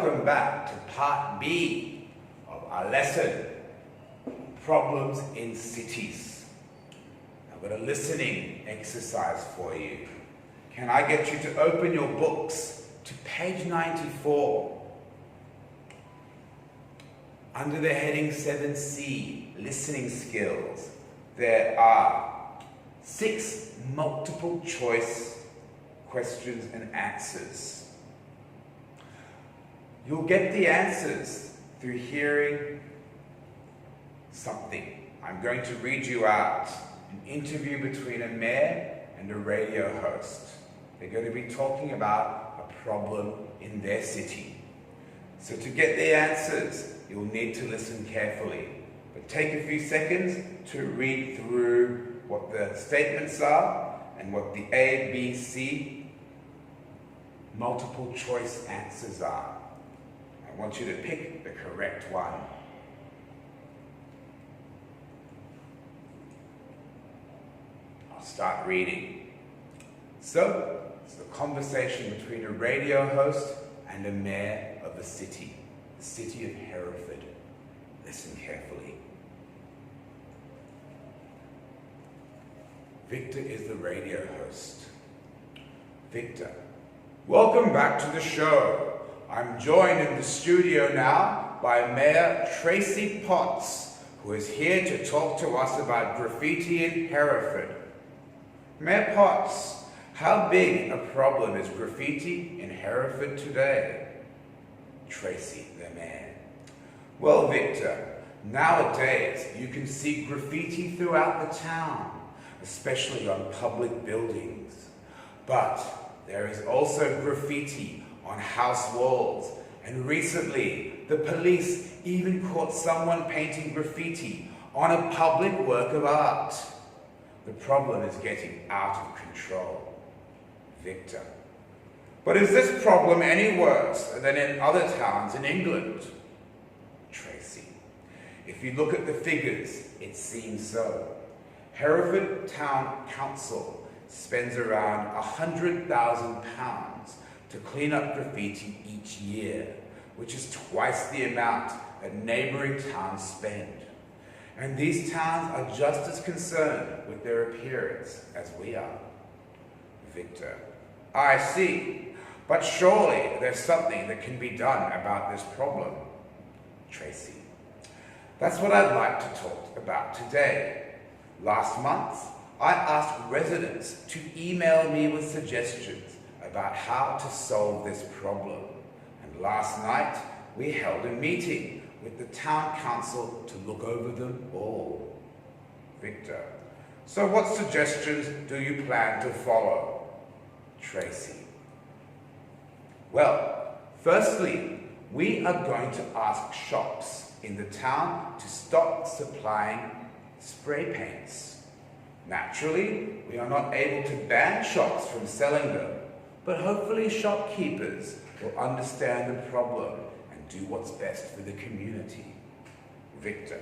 welcome back to part B of our lesson, Problems in Cities. I've got a listening exercise for you. Can I get you to open your books to page 94? Under the heading 7C, Listening Skills, there are 6 multiple choice questions and answers. You'll get the answers through hearing something. I'm going to read you out an interview between a mayor and a radio host. They're going to be talking about a problem in their city. So to get the answers, you'll need to listen carefully. But take a few seconds to read through what the statements are and what the A, B, C multiple choice answers are. I want you to pick the correct one. I'll start reading. So, it's the conversation between a radio host and a mayor of a city, the city of Hereford. Listen carefully. Victor is the radio host. Victor, welcome back to the show. I'm joined in the studio now by Mayor Tracy Potts, who is here to talk to us about graffiti in Hereford. Mayor Potts, how big a problem is graffiti in Hereford today? Tracy, the mayor. Well, Victor, nowadays you can see graffiti throughout the town, especially on public buildings. But there is also graffiti on house walls, and recently the police even caught someone painting graffiti on a public work of art. The problem is getting out of control. Victor, but is this problem any worse than in other towns in England? Tracy, if you look at the figures, it seems so. Hereford Town Council spends around £100,000 to clean up graffiti each year, which is twice the amount that neighbouring towns spend. And these towns are just as concerned with their appearance as we are. Victor, I see, but surely there's something that can be done about this problem. Tracy, that's what I'd like to talk about today. Last month, I asked residents to email me with suggestions about how to solve this problem. And last night, we held a meeting with the town council to look over them all. Victor, so what suggestions do you plan to follow? Tracy, well, firstly, we are going to ask shops in the town to stop supplying spray paints. Naturally, we are not able to ban shops from selling them, but hopefully shopkeepers will understand the problem and do what's best for the community. Victor,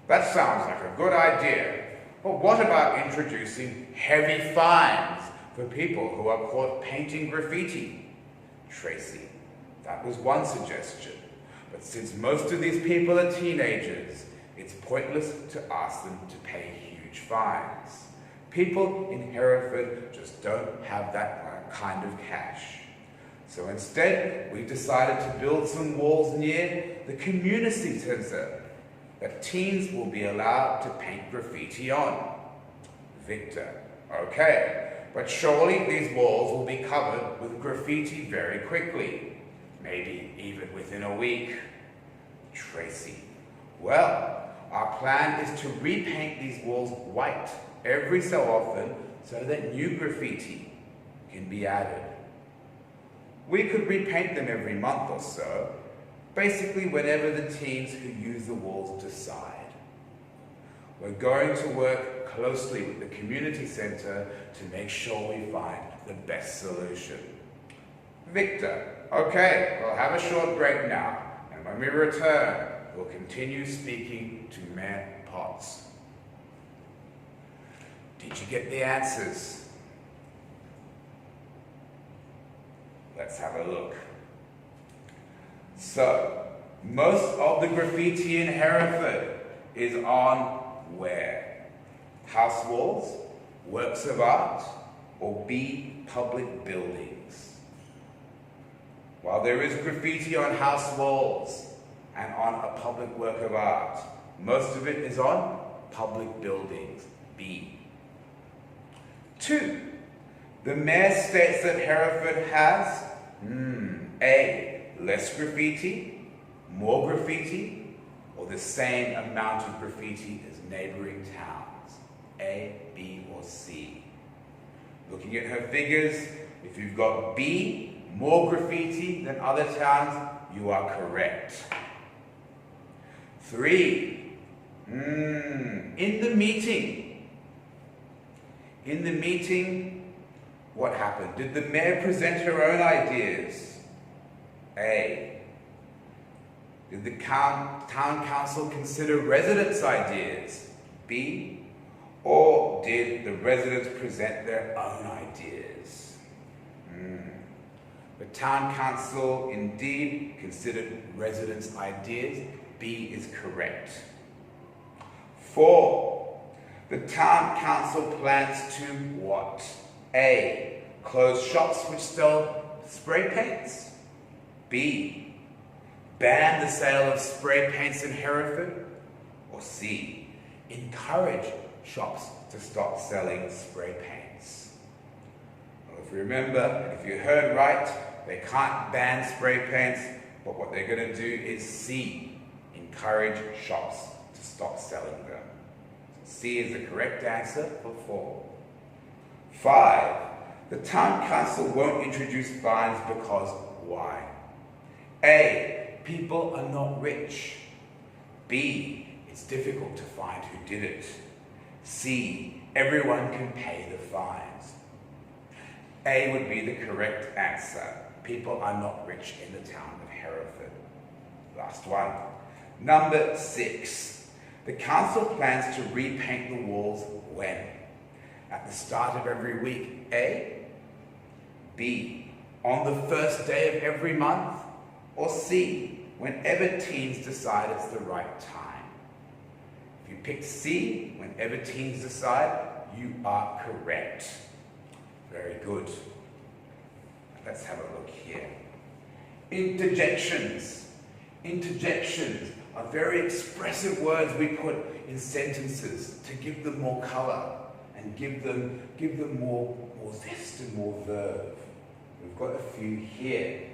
that sounds like a good idea, but what about introducing heavy fines for people who are caught painting graffiti? Tracy, that was one suggestion, but since most of these people are teenagers, it's pointless to ask them to pay huge fines. People in Hereford just don't have that kind of cash. So instead, we decided to build some walls near the community centre that teens will be allowed to paint graffiti on. Victor, okay, but surely these walls will be covered with graffiti very quickly, maybe even within a week. Tracy, well, our plan is to repaint these walls white every so often so that new graffiti can be added. We could repaint them every month or so, basically whenever the teens who use the walls decide. We're going to work closely with the community centre to make sure we find the best solution. Victor, okay, we'll have a short break now, and when we return, we'll continue speaking to Mayor Potts. Did you get the answers? Let's have a look. So, most of the graffiti in Hereford is on where? House walls, works of art, or B, public buildings? While there is graffiti on house walls and on a public work of art, most of it is on public buildings, B. 2. The mayor states that Hereford has A, less graffiti, more graffiti, or the same amount of graffiti as neighboring towns, A, B, or C. Looking at her figures, if you've got B, more graffiti than other towns, you are correct. 3. In the meeting, what happened? Did the mayor present her own ideas? A. Did the town council consider residents' ideas? B. Or did the residents present their own ideas? The town council indeed considered residents' ideas. B is correct. 4. The town council plans to what? A. Close shops which sell spray paints. B. Ban the sale of spray paints in Hereford. Or C. Encourage shops to stop selling spray paints. Well, if you remember, if you heard right, they can't ban spray paints, but what they're going to do is C. Encourage shops to stop selling them. C is the correct answer for 4. 5. The town council won't introduce fines because why? A. People are not rich. B. It's difficult to find who did it. C. Everyone can pay the fines. A would be the correct answer. People are not rich in the town of Hereford. Last one. Number 6. The council plans to repaint the walls when? At the start of every week. A. B. On the first day of every month. Or C. Whenever teens decide it's the right time. If you picked C, whenever teens decide, you are correct. Very good. Let's have a look here. Interjections. Interjections are very expressive words we put in sentences to give them more color and give them more zest and more verve. We've got a few here.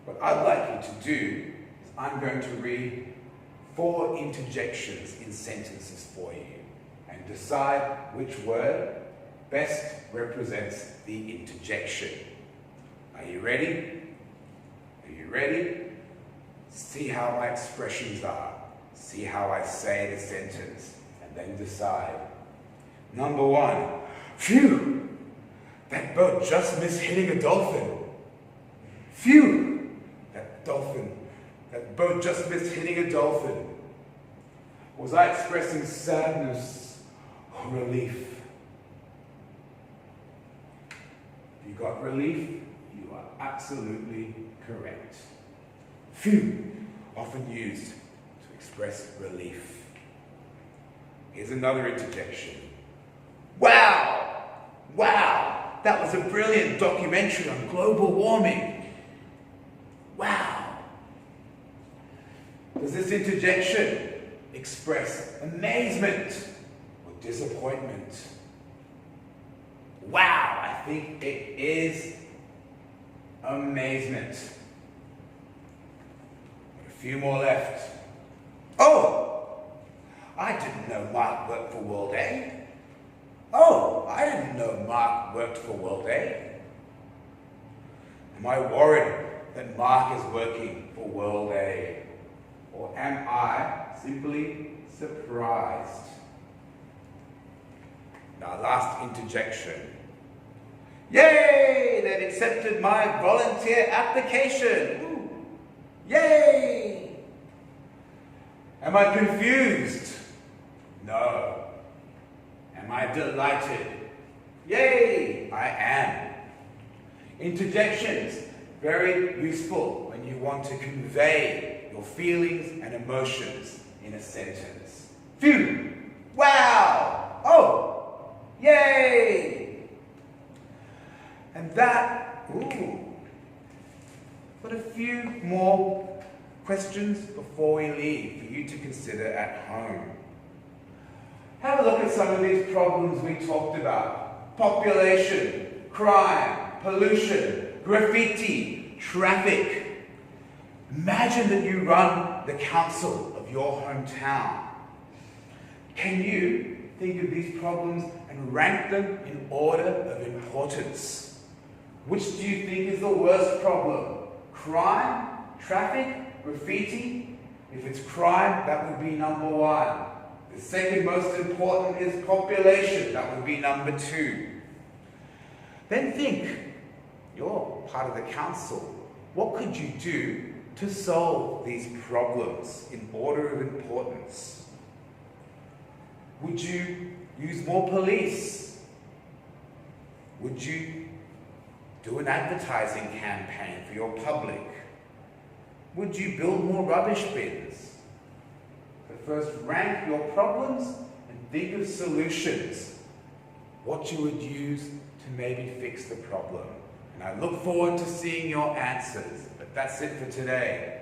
What I'd like you to do is I'm going to read 4 interjections in sentences for you and decide which word best represents the interjection. Are you ready? Are you ready? See how my expressions are. See how I say the sentence, and then decide. Number 1. Phew! That boat just missed hitting a dolphin. Phew! That boat just missed hitting a dolphin. Was I expressing sadness or relief? If you got relief, you are absolutely correct. Phew, often used to express relief. Here's another interjection. Wow! Wow! That was a brilliant documentary on global warming. Wow! Does this interjection express amazement or disappointment? Wow! I think it is amazement. Few more left. Oh! I didn't know Mark worked for World Aid. Oh! I didn't know Mark worked for World Aid. Am I worried that Mark is working for World Aid? Or am I simply surprised? Now, last interjection. Yay! They've accepted my volunteer application. Ooh. Yay! Am I confused? No. Am I delighted? Yay! I am. Interjections. very useful when you want to convey your feelings and emotions in a sentence. Phew! Wow! Oh! Yay! And that, but a few more questions before we leave for you to consider at home. Have a look at some of these problems we talked about. Population, crime, pollution, graffiti, traffic. Imagine that you run the council of your hometown. Can you think of these problems and rank them in order of importance? Which do you think is the worst problem? Crime, traffic, graffiti? If it's crime, that would be number 1. The second most important is population. That would be number 2. Then think, you're part of the council. What could you do to solve these problems in order of importance? Would you use more police? Would you do an advertising campaign for your public? Would you build more rubbish bins? But first, rank your problems and think of solutions. What you would use to maybe fix the problem. And I look forward to seeing your answers. But that's it for today.